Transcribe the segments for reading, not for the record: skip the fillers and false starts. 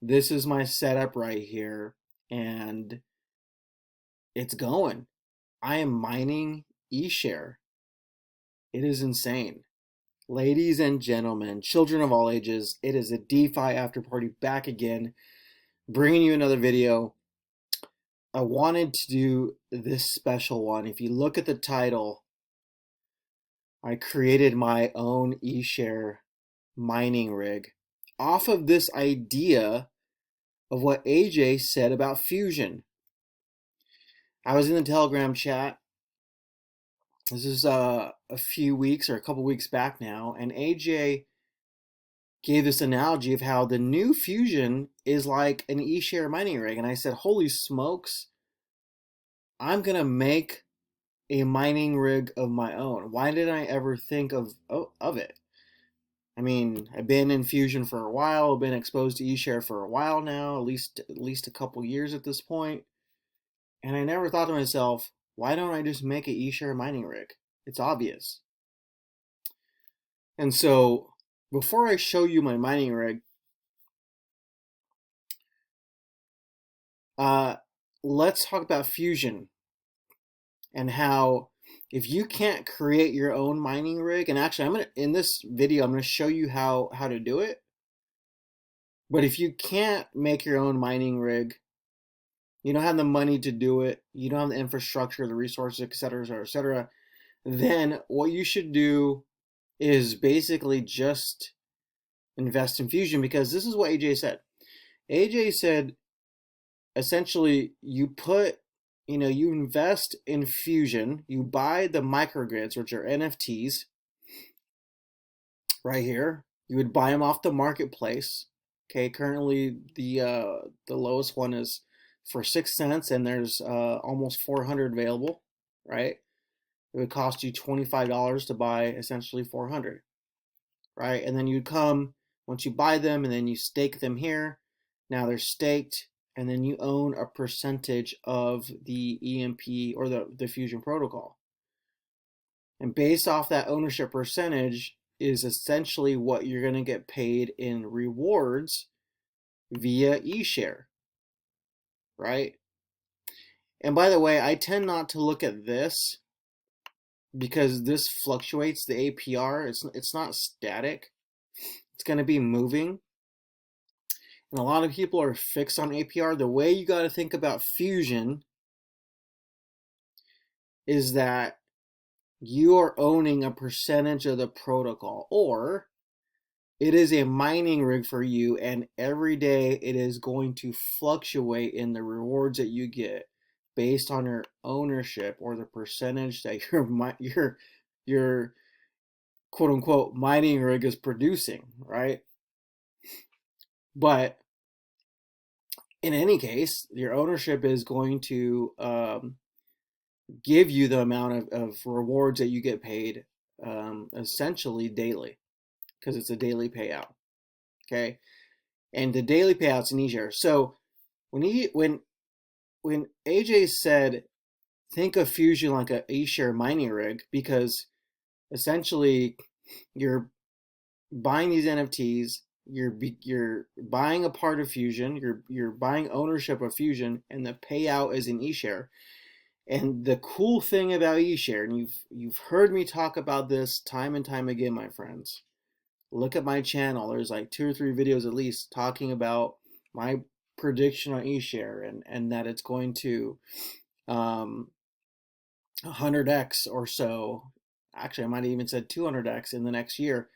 this is my setup right here, and it's going. I am mining Eshare. It is insane. Ladies and gentlemen, children of all ages, it is a DeFi after party back again, bringing you another video. I wanted to do this special one. If you look at the title, I created my own Eshare mining rig off of this idea of what AJ said about Fusion. I was in the Telegram chat. This is a few weeks or a couple weeks back now, and AJ gave this analogy of how the new Fusion is like an Eshare mining rig. And I said, holy smokes, I'm going to make a mining rig of my own. Why did I ever think of it? I mean, I've been in Fusion for a while, been exposed to Eshare for a while now, at least a couple years at this point. And I never thought to myself, why don't I just make an Eshare mining rig? It's obvious. And so before I show you my mining rig, let's talk about Fusion and how if you can't create your own mining rig, and actually in this video I'm gonna show you how to do it. But if you can't make your own mining rig, you don't have the money to do it, you don't have the infrastructure, the resources, etc., then what you should do is basically just invest in Fusion, because this is what AJ said. AJ said essentially you invest in Fusion, you buy the microgrids, which are NFTs right here. You would buy them off the marketplace. Okay, currently the lowest one is for 6 cents, and there's almost 400 available, right? It would cost you $25 to buy essentially 400, right? And then you'd come once you buy them, and then you stake them here. Now they're staked, and then you own a percentage of the EMP or the Fusion protocol. And based off that ownership percentage is essentially what you're going to get paid in rewards via eShare, right? And by the way, I tend not to look at this because this fluctuates the APR. It's not static. It's going to be moving. And a lot of people are fixed on APR. The way you got to think about Fusion is that you are owning a percentage of the protocol, or it is a mining rig for you, and every day it is going to fluctuate in the rewards that you get based on your ownership or the percentage that your quote unquote mining rig is producing, right? But in any case, your ownership is going to give you the amount of rewards that you get paid essentially daily, because it's a daily payout. Okay, and the daily payouts in eShare. So when AJ said think of Fusion like a eShare mining rig, because essentially you're buying these NFTs, you're buying a part of Fusion, you're buying ownership of Fusion, and the payout is in eShare. And the cool thing about eShare, and you've heard me talk about this time and time again, my friends. Look at my channel. There's like 2 or 3 videos at least talking about my prediction on eShare, and that it's going to 100x or so. Actually, I might have even said 200x in the next year.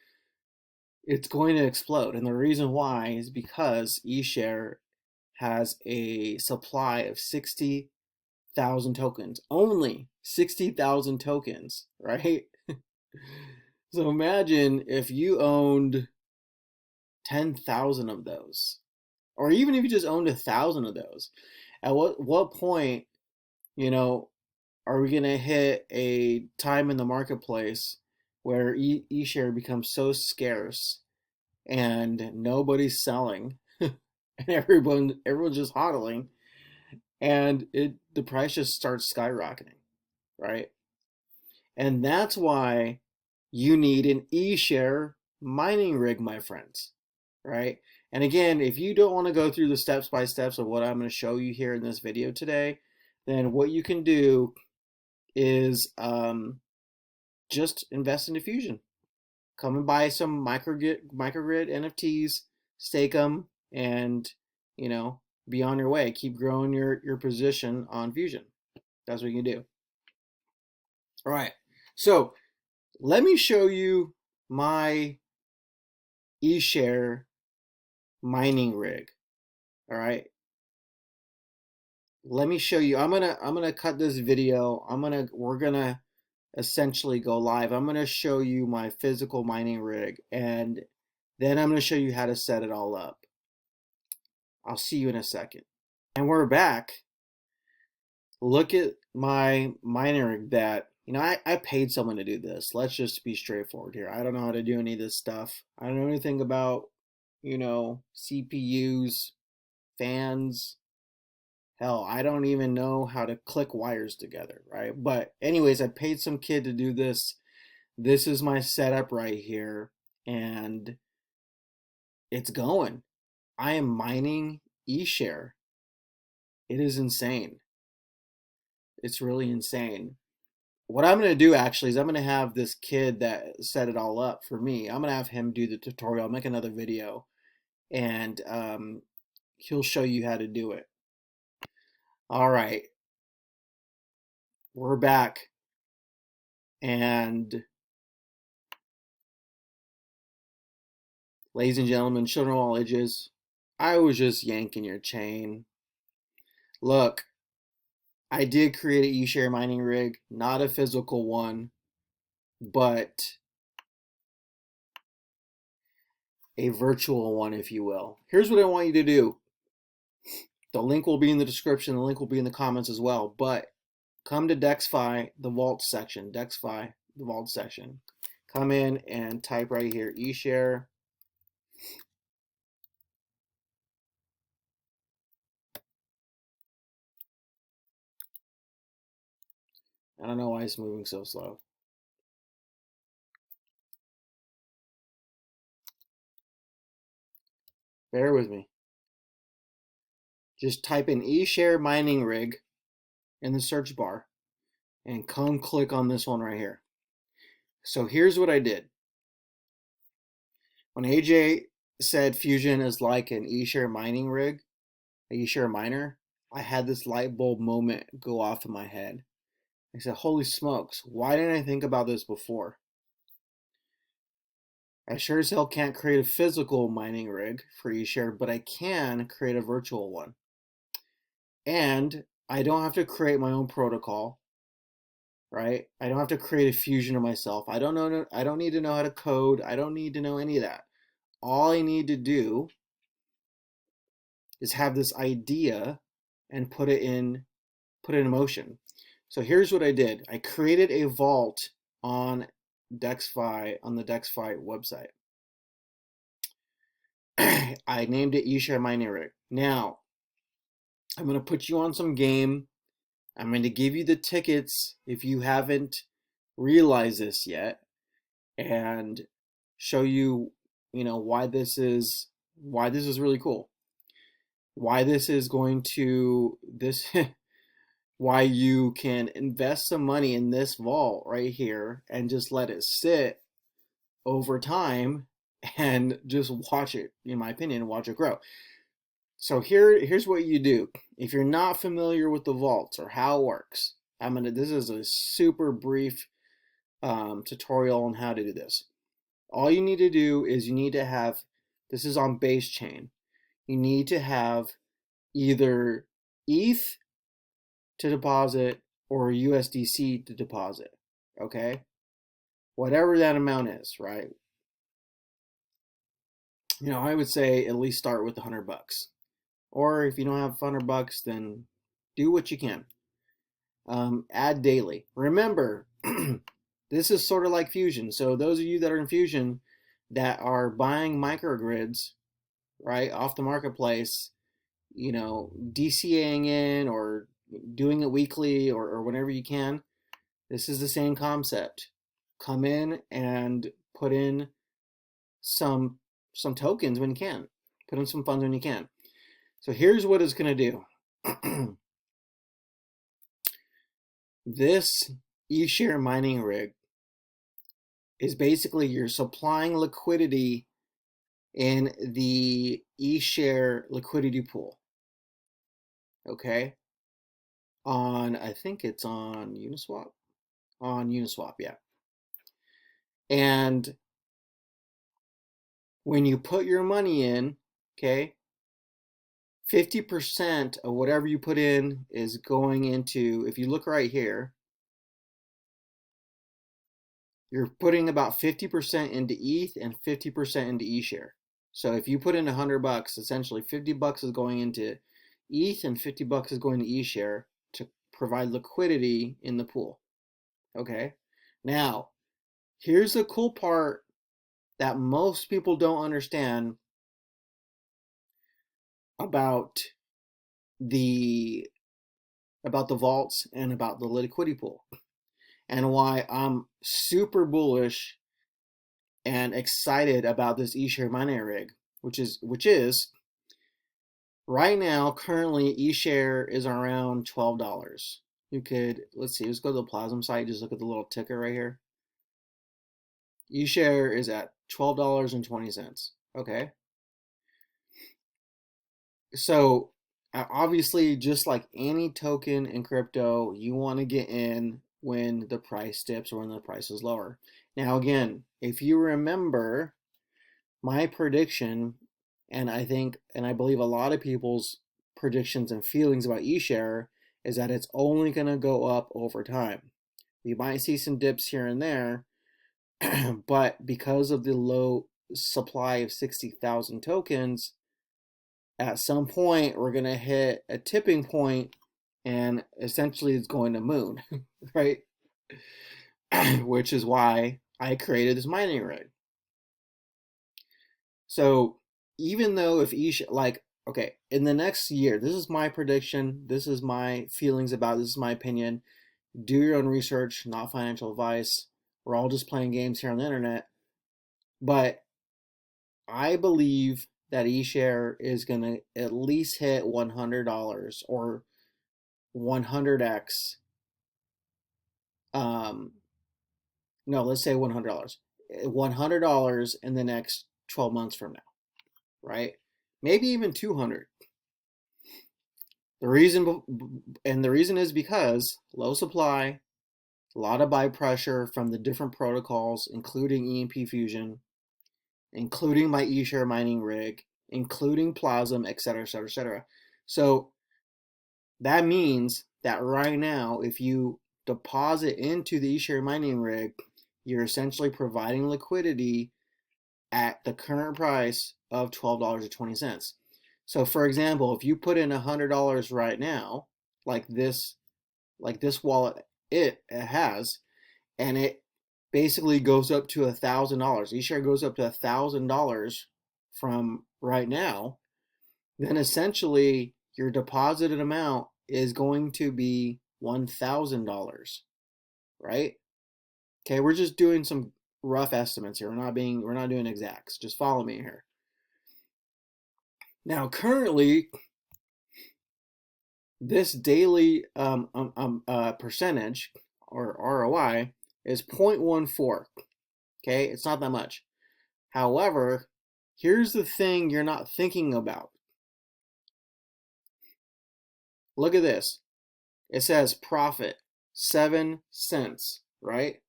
It's going to explode. And the reason why is because eShare has a supply of 60,000 tokens. Only 60,000 tokens, right? So imagine if you owned 10,000 of those, or even if you just owned 1,000 of those. At what point, are we gonna hit a time in the marketplace where eShare becomes so scarce and nobody's selling, and everyone's just hodling, and the price just starts skyrocketing, right? And that's why you need an eShare mining rig, my friends, right? And again, if you don't want to go through the steps by steps of what I'm going to show you here in this video today, then what you can do is just invest into Fusion. Come and buy some microgrid NFTs, stake them, and be on your way. Keep growing your position on Fusion. That's what you can do. All right. So let me show you my Eshare mining rig. All right. Let me show you. I'm gonna cut this video. We're gonna essentially go live. I'm gonna show you my physical mining rig, and then I'm gonna show you how to set it all up. I'll see you in a second. And we're back. Look at my mining rig that, I paid someone to do this. Let's just be straightforward here. I don't know how to do any of this stuff. I don't know anything about, CPUs, fans. Hell, I don't even know how to click wires together, right? But anyways, I paid some kid to do this. This is my setup right here, and it's going. I am mining Eshare. It is insane. It's really insane. What I'm going to do actually is I'm going to have this kid that set it all up for me. I'm going to have him do the tutorial. I'll make another video, and he'll show you how to do it. All right. We're back. And ladies and gentlemen, children of all ages, I was just yanking your chain. Look, I did create an Eshare mining rig, not a physical one, but a virtual one, if you will. Here's what I want you to do. The link will be in the description. The link will be in the comments as well. But come to DexFi, the vault section. DexFi, the vault section. Come in and type right here, Eshare. I don't know why it's moving so slow. Bear with me. Just type in Eshare Mining Rig in the search bar and come click on this one right here. So here's what I did. When AJ said Fusion is like an Eshare mining rig, an Eshare miner, I had this light bulb moment go off in my head. I said, holy smokes, why didn't I think about this before? I sure as hell can't create a physical mining rig for Eshare, but I can create a virtual one. And I don't have to create my own protocol, right? I don't have to create a fusion of myself. I don't need to know how to code. I don't need to know any of that. All I need to do is have this idea and put it in motion. So here's what I did. I created a vault on DexFi, on the DexFi website. I named it Eshare Mining Rig. Now, I'm going to put you on some game. I'm going to give you the tickets if you haven't realized this yet, and show you, why this is really cool. Why this is going to why you can invest some money in this vault right here and just let it sit over time and just watch it, in my opinion, watch it grow. So here's what you do. If you're not familiar with the vaults or how it works, this is a super brief tutorial on how to do this. All you need to do is you need to have, this is on base chain, you need to have either ETH to deposit or USDC to deposit, okay? Whatever that amount is, right? I would say at least start with $100. Or if you don't have $100, then do what you can. Add daily. Remember, this is sort of like Fusion. So those of you that are in Fusion that are buying microgrids, right, off the marketplace, DCAing in or doing it weekly or whenever you can, this is the same concept. Come in and put in some tokens when you can. Put in some funds when you can. So here's what it's going to do. This Eshare Mining Rig is basically you're supplying liquidity in the Eshare liquidity pool. Okay? I think it's on Uniswap. On Uniswap, yeah. And when you put your money in, okay, 50% of whatever you put in is going into, if you look right here, you're putting about 50% into ETH and 50% into eShare. So if you put in $100, essentially 50 bucks is going into ETH and 50 bucks is going to eShare to provide liquidity in the pool. Okay. Now, here's the cool part that most people don't understand about the vaults and about the liquidity pool, and why I'm super bullish and excited about this Eshare Mining Rig, which is right now currently eShare is around $12. You could, let's see, let's go to the Plasm site, just look at the little ticker right here. eShare is at $12.20. Okay. So obviously, just like any token in crypto, you want to get in when the price dips or when the price is lower. Now, again, if you remember my prediction, and I believe a lot of people's predictions and feelings about eShare is that it's only going to go up over time. We might see some dips here and there, but because of the low supply of 60,000 tokens, at some point we're going to hit a tipping point and essentially it's going to moon, right? Which is why I created this mining rig. So even though if okay, in the next year, this is my prediction, this is my feelings about it, this is my opinion. Do your own research, not financial advice. We're all just playing games here on the internet. But I believe that eShare is going to at least hit $100 or 100x. No, let's say $100. $100 in the next 12 months from now, right? Maybe even 200. The reason is because low supply, a lot of buy pressure from the different protocols, including EMP Fusion, including my eShare mining rig, including Plasm, etc., etc., etc. So that means that right now, if you deposit into the eShare mining rig, you're essentially providing liquidity at the current price of $12.20. So for example, if you put in $100 right now, like this wallet it has, and it basically goes up to $1,000. eShare goes up to $1,000 from right now, then essentially your deposited amount is going to be $1,000, right? Okay, we're just doing some rough estimates here. We're not doing exacts. Just follow me here. Now, currently, this daily percentage or ROI is 0.14. Okay, it's not that much. However, here's the thing you're not thinking about. Look at this. It says profit 7 cents, right?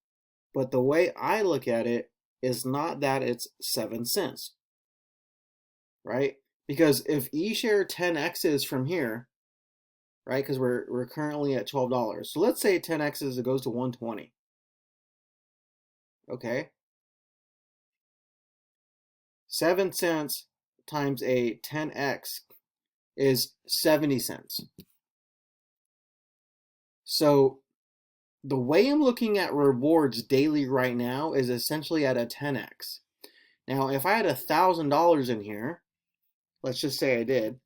But the way I look at it is not that it's 7 cents, right? Because if eShare 10x's from here, right? Because we're currently at $12. So let's say 10x's, it goes to 120. Okay. 7 cents times a 10x is 70 cents. So the way I'm looking at rewards daily right now is essentially at a 10x. Now, if I had $1,000 in here, let's just say I did,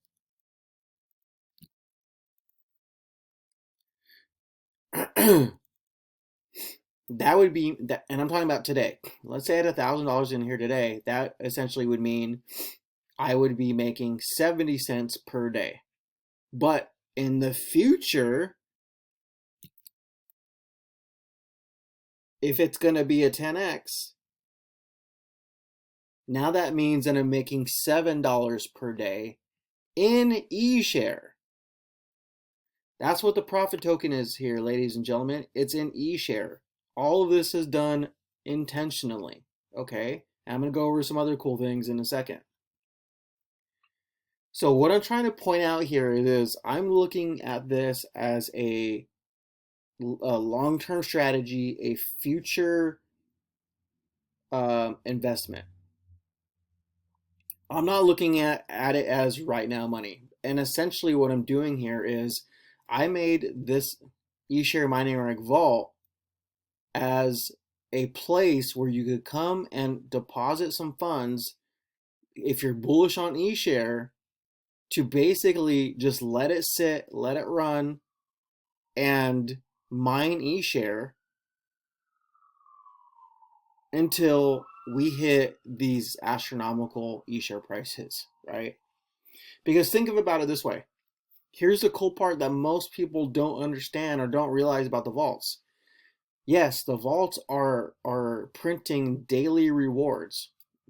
that would be that, and I'm talking about today. Let's say I had $1,000 in here today. That essentially would mean I would be making 70 cents per day. But in the future, if it's going to be a 10x, now that means that I'm making $7 per day in eShare. That's what the profit token is here, ladies and gentlemen. It's in eShare. All of this is done intentionally, okay? I'm going to go over some other cool things in a second. So what I'm trying to point out here is I'm looking at this as a long-term strategy, a future investment. I'm not looking at it as right now money. And essentially what I'm doing here is I made this Eshare Mining Rig vault as a place where you could come and deposit some funds if you're bullish on eShare, to basically just let it sit, let it run, and mine eShare until we hit these astronomical eShare prices, right? Because think about it this way. Here's the cool part that most people don't understand or don't realize about the vaults. Yes, the vaults are printing daily rewards.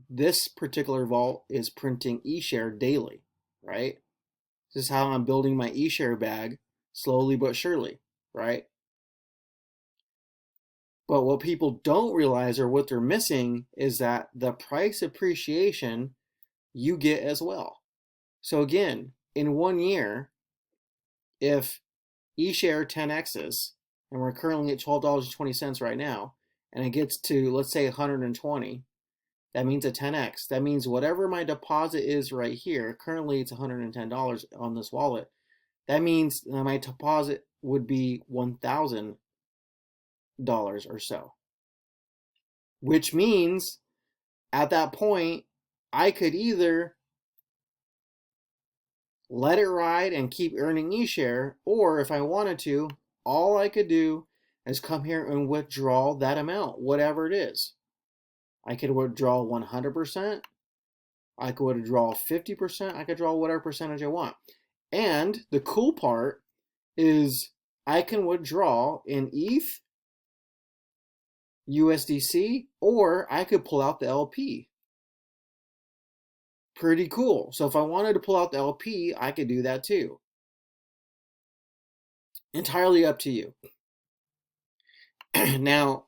This particular vault is printing eShare daily, right? This is how I'm building my eShare bag slowly but surely, right? But what people don't realize, or what they're missing, is that the price appreciation you get as well. So again, in 1 year, if eShare 10x's, and we're currently at $12.20 right now, and it gets to, let's say, 120, that means a 10x. That means whatever my deposit is right here, currently it's $110 on this wallet, that means my deposit would be $1,000 or so. Which means at that point, I could either let it ride and keep earning eShare, or if I wanted to, all I could do is come here and withdraw that amount, whatever it is. I could withdraw 100%, I could withdraw 50%, I could draw whatever percentage I want. And the cool part is I can withdraw in ETH, USDC, or I could pull out the LP. Pretty cool. So if I wanted to pull out the LP, I could do that too. Entirely up to you. Now,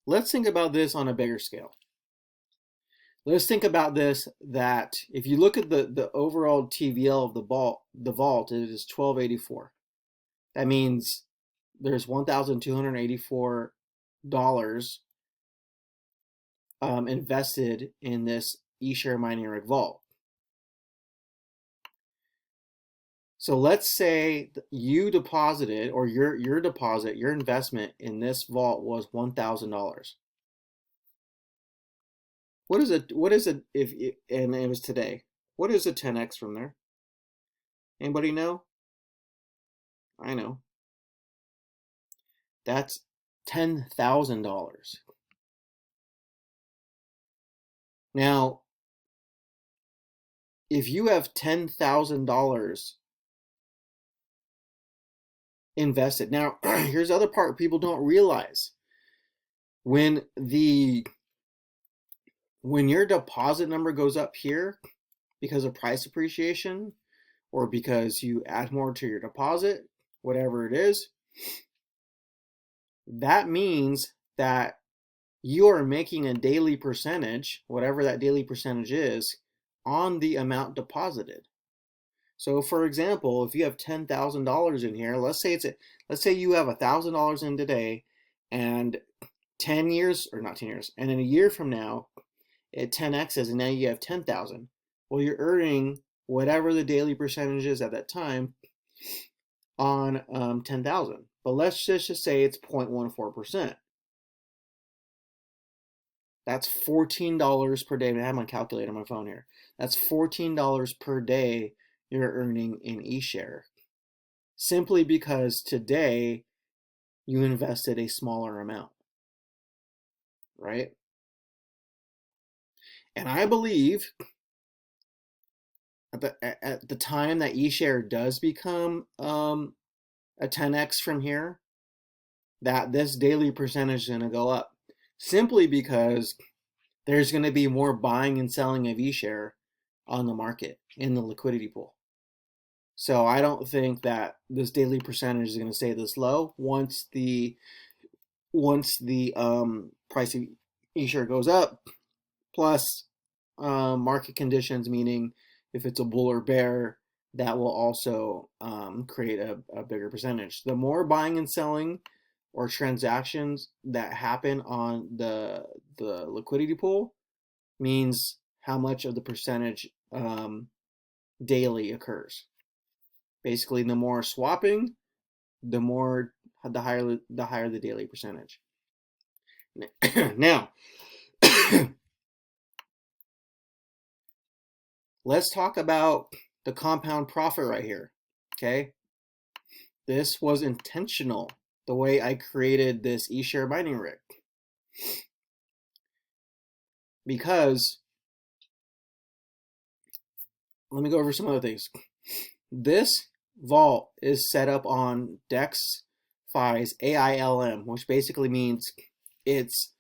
let's think about this on a bigger scale. Let's think about this, that if you look at the overall TVL of the vault, it is 1284. That means there's $1,284 invested in this eShare Mining Rig vault. So let's say you deposited, or your deposit, your investment in this vault was $1,000. What is it? And it was today? What is a 10x from there? Anybody know? I know. That's $10,000. Now, if you have $10,000 invested, now here's the other part people don't realize. When your deposit number goes up here because of price appreciation, or because you add more to your deposit, whatever it is, that means that you are making a daily percentage, whatever that daily percentage is, on the amount deposited. So for example, if you have $10,000 in here, let's say you have $1,000 in today, and 10 years, or not 10 years, and in a year from now, it 10x's, and now you have 10,000. Well, you're earning whatever the daily percentage is at that time on 10,000. But let's just say it's 0.14%. That's $14 per day. I have my calculator on my phone here. That's $14 per day you're earning in eShare, simply because today you invested a smaller amount, right? And I believe at the time that eShare does become a 10x from here, that this daily percentage is going to go up simply because there's going to be more buying and selling of eShare on the market in the liquidity pool. So I don't think that this daily percentage is going to stay this low once the price of eShare goes up, plus market conditions, meaning if it's a bull or bear, that will also create a bigger percentage. The more buying and selling or transactions that happen on the liquidity pool means how much of the percentage daily occurs. Basically, the more swapping, the higher the daily percentage. Now, let's talk about the compound profit right here. Okay, this was intentional. The way I created this Eshare Mining Rig, because let me go over some other things. This vault is set up on DexFi's AILM, which basically means it's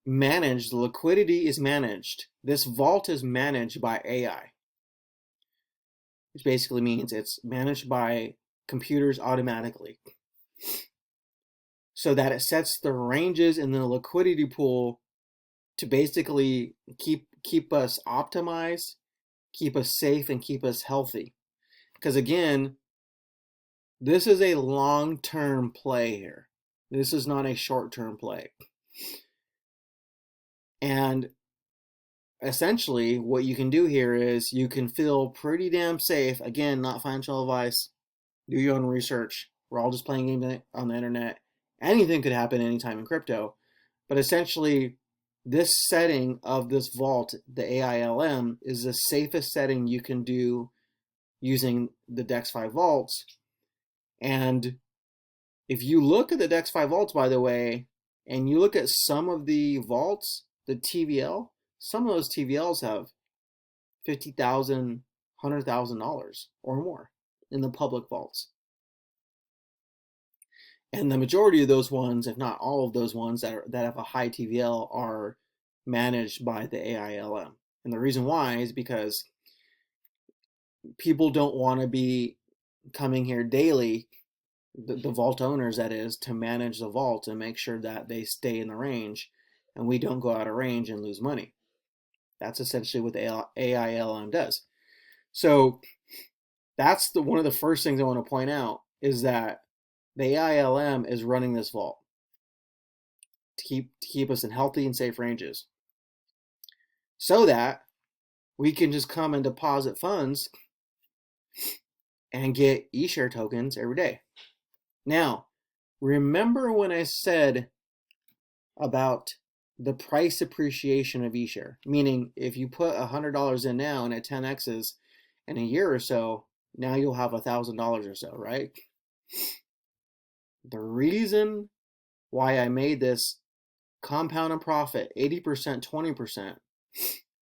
managed. The liquidity is managed. This vault is managed by AI, which basically means it's managed by computers automatically, so that it sets the ranges in the liquidity pool to basically keep us optimized, keep us safe, and keep us healthy. Because again, this is a long-term play here. This is not a short-term play. And essentially, what you can do here is you can feel pretty damn safe. Again, not financial advice. Do your own research. We're all just playing games on the internet. Anything could happen anytime in crypto. But essentially, this setting of this vault, the AILM, is the safest setting you can do using the DexFi vaults. And if you look at the DexFi vaults, by the way, and you look at some of the vaults, the TVL, some of those TVLs have $50,000, $100,000 or more in the public vaults. And the majority of those ones, if not all of those ones that have a high TVL, are managed by the AILM. And the reason why is because people don't want to be coming here daily, the vault owners that is, to manage the vault and make sure that they stay in the range and we don't go out of range and lose money. That's essentially what the AILM does. So that's one of the first things I want to point out, is that the AILM is running this vault to keep us in healthy and safe ranges, so that we can just come and deposit funds and get eShare tokens every day. Now, remember when I said about the price appreciation of eShare? Meaning, if you put $100 in now and it 10x's in a year or so, now you'll have $1,000 or so, right? The reason why I made this compound and profit 80%, 20%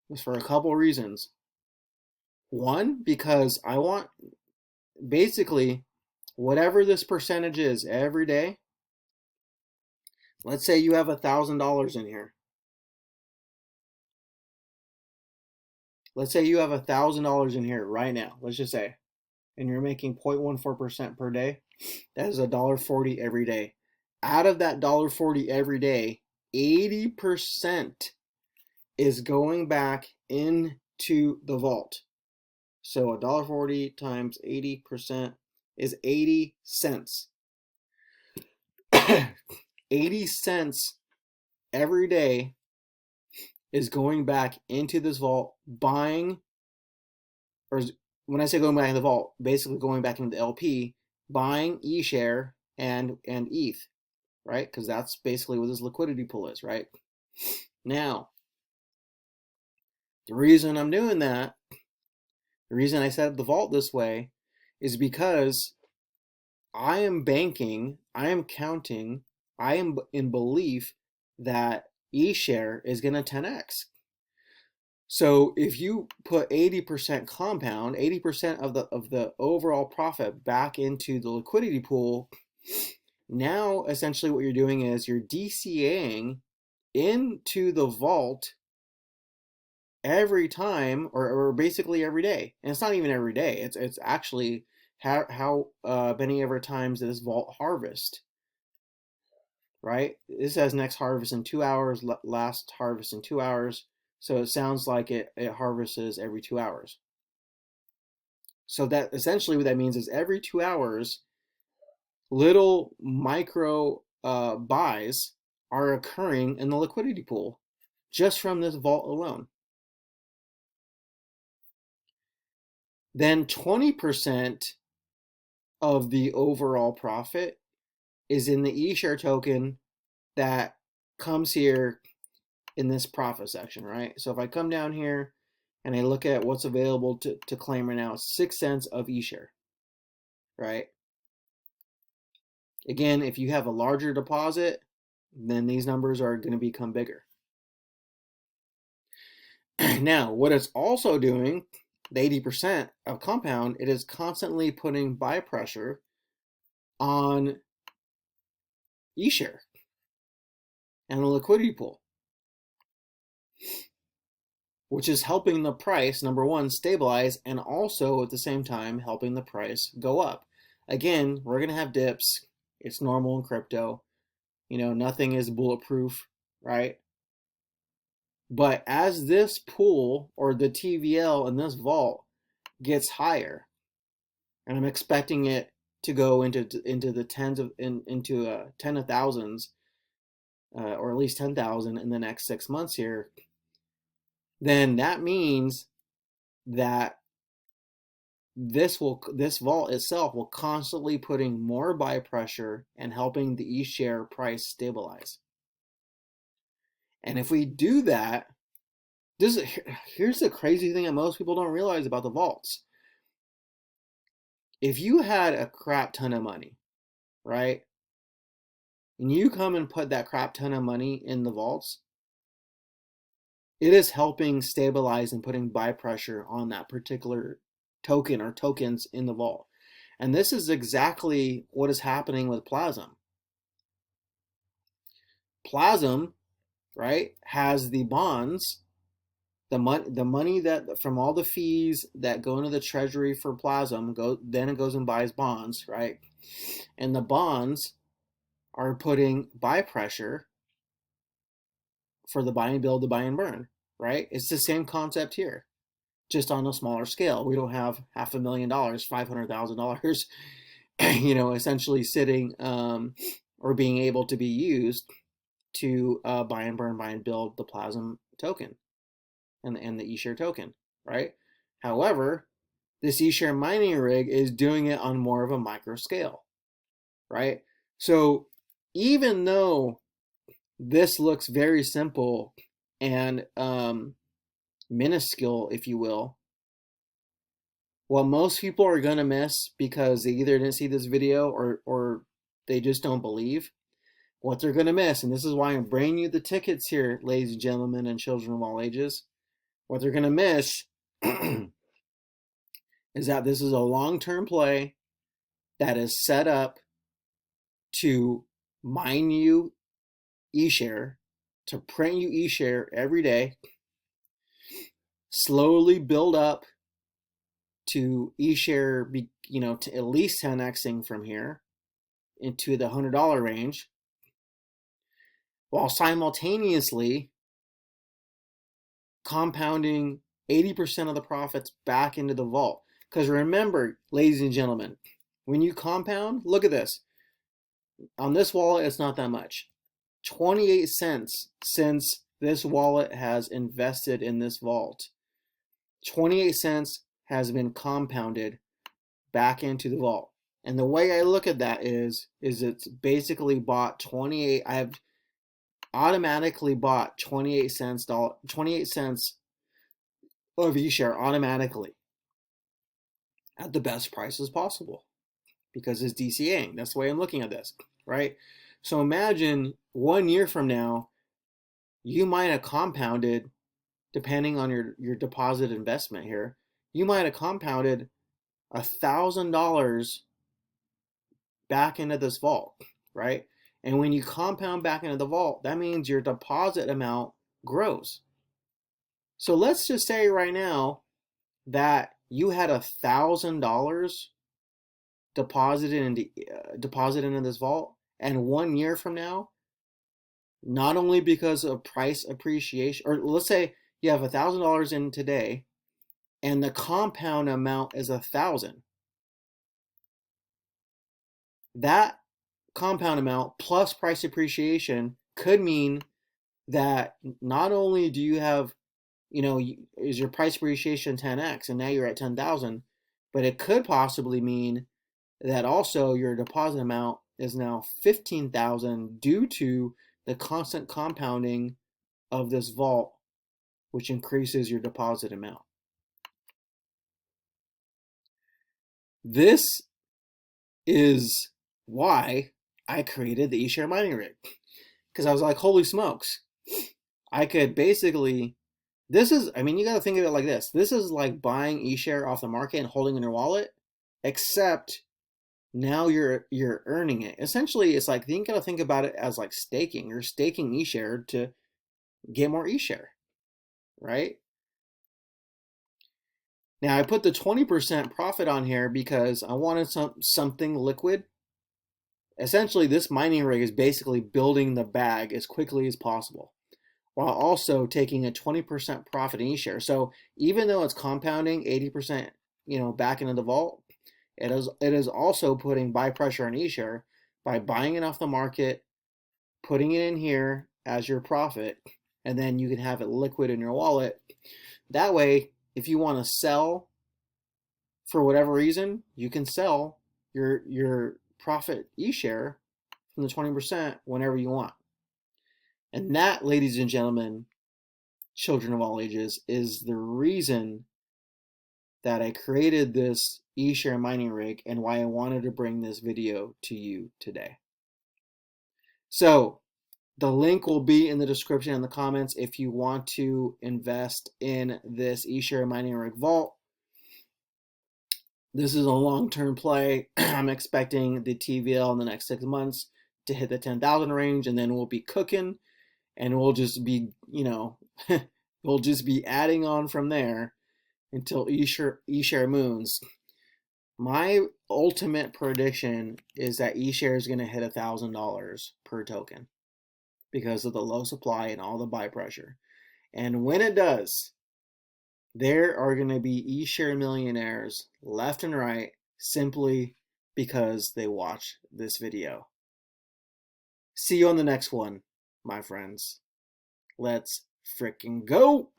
was for a couple of reasons. One, because I want basically whatever this percentage is every day. Let's say you have $1,000 in here. Let's say you have $1,000 in here right now. Let's just say, and you're making 0.14% per day. That is $1.40 every day. Out of that $1.40 every day, 80% is going back into the vault. So $1.40 times 80% is 80 cents. 80 cents every day is going back into this vault, buying, or when I say going back in the vault, basically going back into the LP, buying eShare and ETH, right? Because that's basically what this liquidity pool is, right? Now, the reason I'm doing that, the reason I set up the vault this way, is because I am banking, I am counting, I am in belief that eShare is going to 10x. So if you put 80% compound, 80% of the overall profit back into the liquidity pool, now essentially what you're doing is you're DCAing into the vault every time, or basically every day. And it's not even every day. It's actually how many ever times this vault harvest, right? This says next harvest in 2 hours, last harvest in 2 hours. So it sounds like it harvests every 2 hours. So that essentially what that means is every 2 hours, little micro buys are occurring in the liquidity pool just from this vault alone. Then 20% of the overall profit is in the eShare token that comes here in this profit section, right? So if I come down here and I look at what's available to claim right now, it's 6 cents of eShare, right? Again, if you have a larger deposit, then these numbers are going to become bigger. Now, what it's also doing, the 80% of compound, it is constantly putting buy pressure on eShare and the liquidity pool, which is helping the price, number one, stabilize, and also at the same time helping the price go up. Again, we're going to have dips. It's normal in crypto. You know, nothing is bulletproof, right? But as this pool or the TVL in this vault gets higher, and I'm expecting it to go into the tens of into 10 of thousands, or at least 10,000 in the next 6 months here, then that means that this vault itself will constantly putting more buy pressure and helping the eShare price stabilize. And if we do that, here's the crazy thing that most people don't realize about the vaults. If you had a crap ton of money, right, and you come and put that crap ton of money in the vaults, it is helping stabilize and putting buy pressure on that particular token or tokens in the vault. And this is exactly what is happening with Plasm. Plasm, right, has the bonds, the money that from all the fees that go into the treasury for Plasm, then it goes and buys bonds, right? And the bonds are putting buy pressure for the buy and build, the buy and burn, right? It's the same concept here, just on a smaller scale. We don't have $500,000, $500,000, essentially sitting or being able to be used to buy and burn, buy and build the Plasm token and the eShare token, right? However, this eShare mining rig is doing it on more of a micro scale, right? So even though this looks very simple and minuscule, if you will, what most people are going to miss because they either didn't see this video or they just don't believe, what they're going to miss, and this is why I'm bringing you the tickets here, ladies and gentlemen and children of all ages, what they're going to miss is that this is a long-term play that is set up to mine you eShare, to print you eShare every day, slowly build up to eShare, to at least 10xing from here into the $100 range, while simultaneously compounding 80% of the profits back into the vault. Because remember, ladies and gentlemen, when you compound, look at this. On this wallet, it's not that much. 28 cents since this wallet has invested in this vault. 28 cents has been compounded back into the vault. And the way I look at that is it's basically bought 28. I have automatically bought 28 cents of eShare automatically at the best prices possible because it's DCAing. That's the way I'm looking at this, right? So imagine 1 year from now, you might have compounded depending on your deposit investment here, you might have compounded $1,000 back into this vault, right? And when you compound back into the vault, that means your deposit amount grows. So let's just say right now that you had $1,000 deposited into this vault, and 1 year from now, not only because of price appreciation, or let's say you have $1,000 in today, and the compound amount is 1,000. That compound amount plus price appreciation could mean that not only do you have, is your price appreciation 10x and now you're at 10,000, but it could possibly mean that also your deposit amount is now 15,000 due to the constant compounding of this vault, which increases your deposit amount. This is why I created the Eshare Mining Rig, because I was like, holy smokes, I could basically, you got to think of it like this. This is like buying eShare off the market and holding in your wallet, except now you're earning it. Essentially, it's like, you got to think about it as like staking. You're staking eShare to get more eShare, right? Now I put the 20% profit on here because I wanted something liquid. Essentially, this mining rig is basically building the bag as quickly as possible, while also taking a 20% profit in eShare. So even though it's compounding 80%, back into the vault, it is also putting buy pressure on eShare by buying it off the market, putting it in here as your profit, and then you can have it liquid in your wallet. That way, if you want to sell for whatever reason, you can sell your profit eShare from the 20% whenever you want. And that, ladies and gentlemen, children of all ages, is the reason that I created this eShare mining rig and why I wanted to bring this video to you today. So the link will be in the description and the comments if you want to invest in this eShare mining rig vault. This is a long-term play. I'm expecting the TVL in the next 6 months to hit the 10,000 range, and then we'll be cooking, and we'll just be, we'll just be adding on from there until eShare moons. My ultimate prediction is that eShare is going to hit $1,000 per token because of the low supply and all the buy pressure. And when it does, there are going to be eShare millionaires left and right simply because they watch this video. See you on the next one, my friends. Let's frickin' go!